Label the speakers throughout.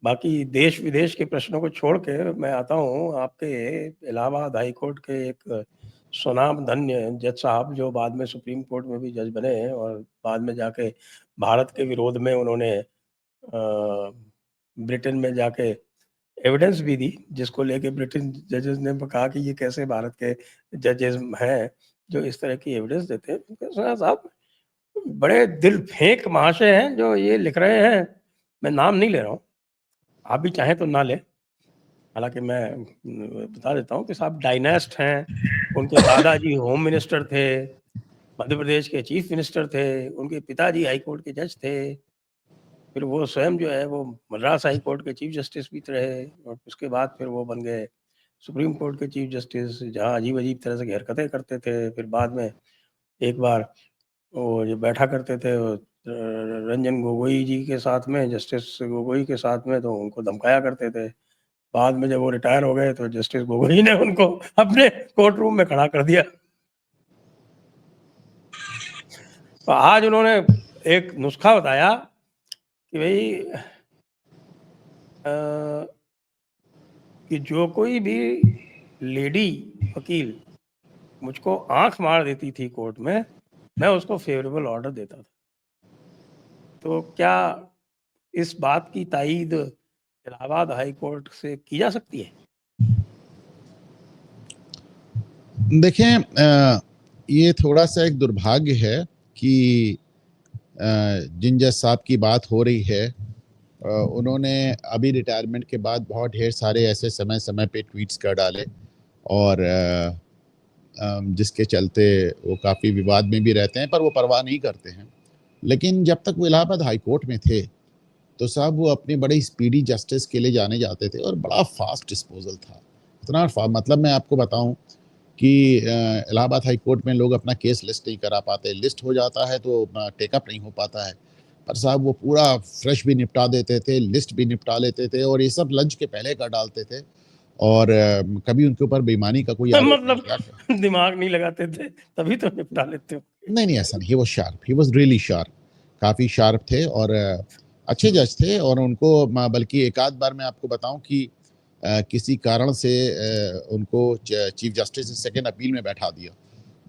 Speaker 1: बाकी देश विदेश के प्रश्नों को छोड़ के मैं आता हूँ आपके इलाहाबाद हाई कोर्ट के एक स्वनाम धन्य जज साहब, जो बाद में सुप्रीम कोर्ट में भी जज बने और बाद में जाके भारत के विरोध में उन्होंने ब्रिटेन में जाके एविडेंस भी दी, जिसको लेके ब्रिटिश जजेस ने कहा कि ये कैसे भारत के जजेस हैं जो इस तरह की एविडेंस देते हैं। साहब बड़े दिल फेंक महाशय हैं जो ये लिख रहे हैं, मैं नाम नहीं ले रहा हूँ, आप भी चाहें तो ना लें। हालांकि मैं बता देता हूँ कि साहब डायनेस्ट हैं, उनके दादाजी होम मिनिस्टर थे, मध्य प्रदेश के चीफ मिनिस्टर थे, उनके पिताजी हाई कोर्ट के जज थे, फिर वो स्वयं जो है वो मद्रास हाई कोर्ट के चीफ जस्टिस भी रहे और उसके बाद फिर वो बन गए सुप्रीम कोर्ट के चीफ जस्टिस, जहाँ अजीब अजीब तरह से हरकतें करते थे। फिर बाद में एक बार वो जो बैठा करते थे रंजन गोगोई जी के साथ में, जस्टिस गोगोई के साथ में, तो उनको धमकाया करते थे। बाद में जब वो रिटायर हो गए तो जस्टिस गोगोई ने उनको अपने कोर्ट रूम में खड़ा कर दिया। तो आज उन्होंने एक नुस्खा बताया कि भाई कि जो कोई भी लेडी वकील मुझको आंख मार देती थी कोर्ट में, मैं उसको फेवरेबल ऑर्डर देता था। तो क्या इस बात की तायीद इलाहाबाद हाई कोर्ट से की जा सकती है?
Speaker 2: देखें, ये थोड़ा सा एक दुर्भाग्य है कि जिन जज साहब की बात हो रही है, उन्होंने अभी रिटायरमेंट के बाद बहुत ढेर सारे ऐसे समय समय पे ट्वीट्स कर डाले और जिसके चलते वो काफ़ी विवाद में भी रहते हैं, पर वो परवाह नहीं करते हैं। लेकिन जब तक वो इलाहाबाद हाई कोर्ट में थे तो साहब वो अपने बड़े स्पीडी जस्टिस के लिए जाने जाते थे और बड़ा फास्ट डिस्पोजल था। इतना मतलब मैं आपको बताऊं कि इलाहाबाद हाई कोर्ट में लोग अपना केस लिस्ट नहीं करा पाते, लिस्ट हो जाता है तो टेकअप नहीं हो पाता है, पर साहब वो पूरा फ्रेश भी निपटा देते थे, लिस्ट भी निपटा लेते थे और ये सब लंच के पहले कर डालते थे और कभी उनके ऊपर बेईमानी का कोई आरोप नहीं
Speaker 1: मतलब
Speaker 2: लगा।
Speaker 1: दिमाग नहीं लगाते थे तभी तो निपटा लेते हो।
Speaker 2: नहीं ऐसा नहीं, he was sharp, he was really sharp, काफ़ी शार्प थे और अच्छे जज थे। और उनको बल्कि एक आध बार मैं आपको बताऊं कि किसी कारण से उनको चीफ जस्टिस ने सेकेंड अपील में बैठा दिया,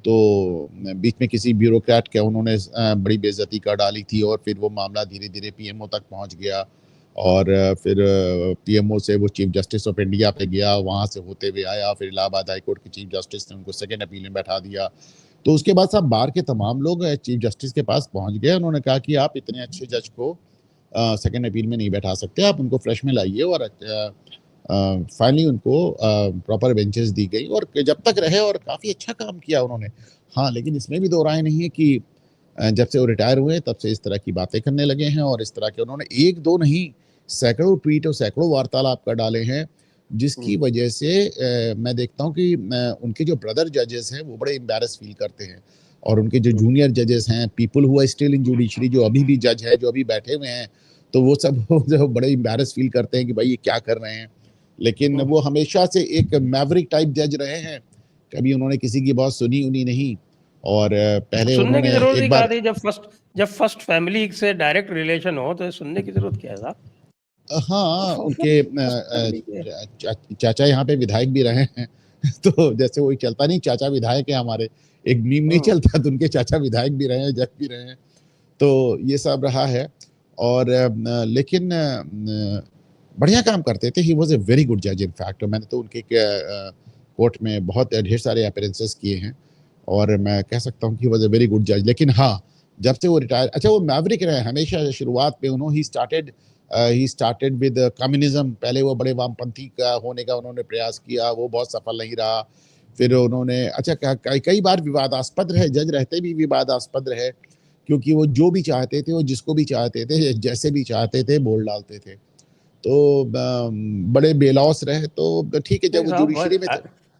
Speaker 2: तो बीच में किसी ब्यूरोक्रेट के उन्होंने बड़ी बेइज्जती कर डाली थी और फिर वो मामला धीरे धीरे पीएमओ तक पहुंच गया और फिर पीएमओ से वो चीफ जस्टिस ऑफ इंडिया पे गया, वहां से होते हुए आया, फिर इलाहाबाद हाई कोर्ट के चीफ जस्टिस ने उनको सेकेंड अपील में बैठा दिया। तो उसके बाद साहब बार के तमाम लोग चीफ जस्टिस के पास पहुंच गए, उन्होंने कहा कि आप इतने अच्छे जज को सेकेंड अपील में नहीं बैठा सकते, आप उनको फ्रेश में लाइए। और फाइनली उनको प्रॉपर बेंचेस दी गई और जब तक रहे और काफ़ी अच्छा काम किया उन्होंने। हाँ, लेकिन इसमें भी दो राय नहीं है कि जब से वो रिटायर हुए तब से इस तरह की बातें करने लगे हैं और इस तरह के उन्होंने एक दो नहीं सैकड़ों ट्वीट और सैकड़ों वार्तालाप कर डाले हैं, जिसकी वजह से मैं देखता हूँ कि उनके जो ब्रदर जजेस हैं वो बड़े एम्बैरस फील करते हैं और उनके जो जूनियर जजेस हैं, people who are still in judiciary, जो अभी भी जज है, जो अभी बैठे हुए हैं, तो वो सब जो बड़े एम्बैरस फील करते हैं कि भाई ये क्या कर रहे हैं। लेकिन वो हमेशा से एक मैवरिक टाइप जज रहे हैं, कभी उन्होंने किसी की बात सुनी नहीं। और पहले
Speaker 1: सुनने की
Speaker 2: उन्होंने
Speaker 1: जरूरत
Speaker 2: एक
Speaker 1: ही
Speaker 2: बार
Speaker 1: क्या थी, जब फर्स्ट फैमिली से डायरेक्ट रिलेशन हो तो सुनने की जरूरत क्या है साहब?
Speaker 2: हाँ, उनके चाचा यहाँ पे विधायक भी रहे हैं तो जैसे वही चलता नहीं, चाचा विधायक है हमारे, एक मीम नहीं चलता, तो उनके चाचा विधायक भी रहे हैं, जज भी रहे हैं, तो ये सब रहा है। और लेकिन बढ़िया काम करते थे, he was a very good जज इन फैक्ट। मैंने तो उनके कोर्ट में बहुत ढेर सारे अपीयरेंसेस किए हैं और मैं कह सकता हूँ कि वॉज ए वेरी गुड जज। लेकिन हाँ, जब से वो रिटायर, अच्छा वो मैवरिक रहे हमेशा, शुरुआत में उन्होंने ही स्टार्टेड विद कम्युनिज्म, पहले वो बड़े वामपंथी का होने का उन्होंने प्रयास किया, वो बहुत सफल नहीं रहा। फिर उन्होंने अच्छा कई बार विवादास्पद रहे, जज रहते भी विवादास्पद रहे, क्योंकि वो जो भी चाहते थे, वो जिसको भी चाहते थे, जैसे भी चाहते थे बोल डालते थे, तो बड़े बेलौस रहे। तो ठीक है, जब वो जुडिशरी में थे।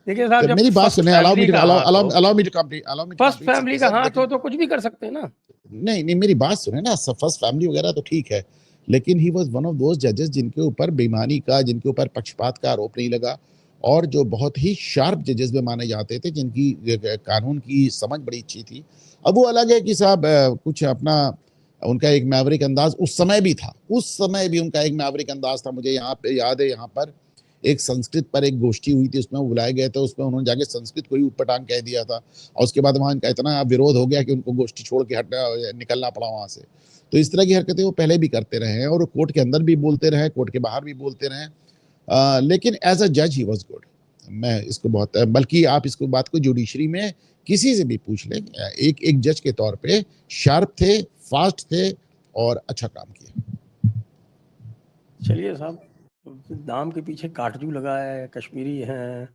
Speaker 1: देखिए साहब, जब
Speaker 2: मेरी बात
Speaker 1: फर्स्ट
Speaker 2: सुने,
Speaker 1: फैमिली का हाथ हो,
Speaker 2: allow me to complete
Speaker 1: first family का हाथ हो तो कुछ भी कर सकते हैं ना।
Speaker 2: नहीं, मेरी बात सुने ना, फर्स्ट फैमिली वगैरह तो ठीक है, लेकिन he was one of those जजेस जिनके ऊपर बेईमानी का, जिनके ऊपर पक्षपात का आरोप नहीं लगा और जो बहुत ही शार्प जजेस में माने जाते थे, जिनकी कानून की समझ बड़ी अच्छी थी। अब वो अलग है कि साहब कुछ अपना उनका एक मैवरिक अंदाज उस समय भी था, उस समय भी उनका एक मैवरिक अंदाज था। मुझे यहाँ पे याद है, यहाँ पर एक संस्कृत पर एक गोष्ठी हुई थी, उसमें वो बुलाए गए थे, उसमें उन्होंने जाके संस्कृत को ही ऊटपटांग कह दिया था और उसके बाद वहाँ इनका इतना विरोध हो गया कि उनको गोष्ठी छोड़ के निकलना पड़ा वहाँ से। तो इस तरह की हरकतें वो पहले भी करते रहे हैं और कोर्ट के अंदर भी बोलते रहे, कोर्ट के बाहर भी बोलते रहे। लेकिन एज अ जज ही वॉज गुड। मैं इसको बहुत, बल्कि आप इसको बात को जुडिशरी में किसी से भी पूछ लें, एक जज के तौर पे शार्प थे, फास्ट थे और अच्छा काम किया।
Speaker 1: चलिए साहब, नाम के पीछे काटजू लगा है, कश्मीरी हैं,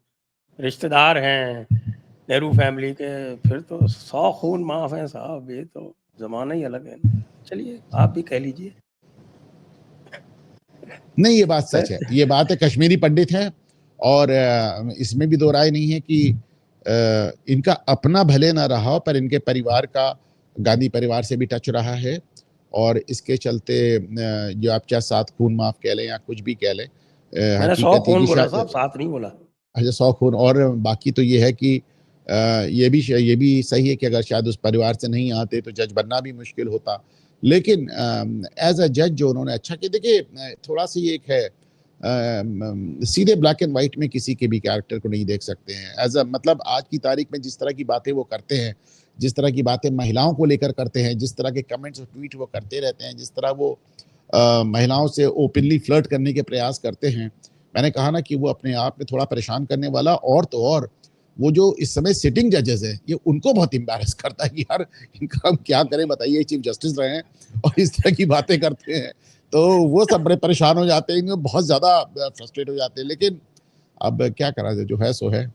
Speaker 1: रिश्तेदार हैं नेहरू फैमिली के, फिर तो 100 खून माफ है साहब, ये तो जमाना ही अलग है। चलिए आप भी कह लीजिए।
Speaker 2: नहीं, ये बात सच है, ये बात है, कश्मीरी पंडित हैं और इसमें भी दो राय नहीं है कि इनका अपना भले ना रहा पर इनके परिवार का गांधी परिवार से भी टच रहा है और इसके चलते जो आप चाहे 7 खून माफ कह लें या कुछ भी कह लें,
Speaker 1: मैंने 100
Speaker 2: हकीकत ये
Speaker 1: खून
Speaker 2: कि
Speaker 1: बोला
Speaker 2: शायद
Speaker 1: साहब, 7 नहीं बोला।
Speaker 2: अच्छा 100 खून, और बाकी तो ये है कि ये भी सही है कि अगर शायद उस परिवार से नहीं आते तो जज बनना भी मुश्किल होता। लेकिन एज अ जज जो उन्होंने अच्छा किया, देखिए थोड़ा सा ये एक है, सीधे ब्लैक एंड व्हाइट में किसी के भी कैरेक्टर को नहीं देख सकते हैं। एज अ मतलब आज की तारीख में जिस तरह की बातें वो करते हैं, जिस तरह की बातें महिलाओं को लेकर करते हैं, जिस तरह के कमेंट्स और ट्वीट वो करते रहते हैं, जिस तरह वो महिलाओं से ओपनली फ्लर्ट करने के प्रयास करते हैं, मैंने कहा ना कि वो अपने आप में थोड़ा परेशान करने वाला। और तो और वो जो इस समय सिटिंग जजेस हैं, ये उनको बहुत एम्बैरेस करता है कि यार इनका हम क्या करें बताइए, चीफ जस्टिस रहे हैं और इस तरह की बातें करते हैं। तो वो सब बड़े परेशान हो जाते हैं, इनमें बहुत ज़्यादा फ्रस्ट्रेट हो जाते हैं। लेकिन अब क्या करा जाए, जो है सो है।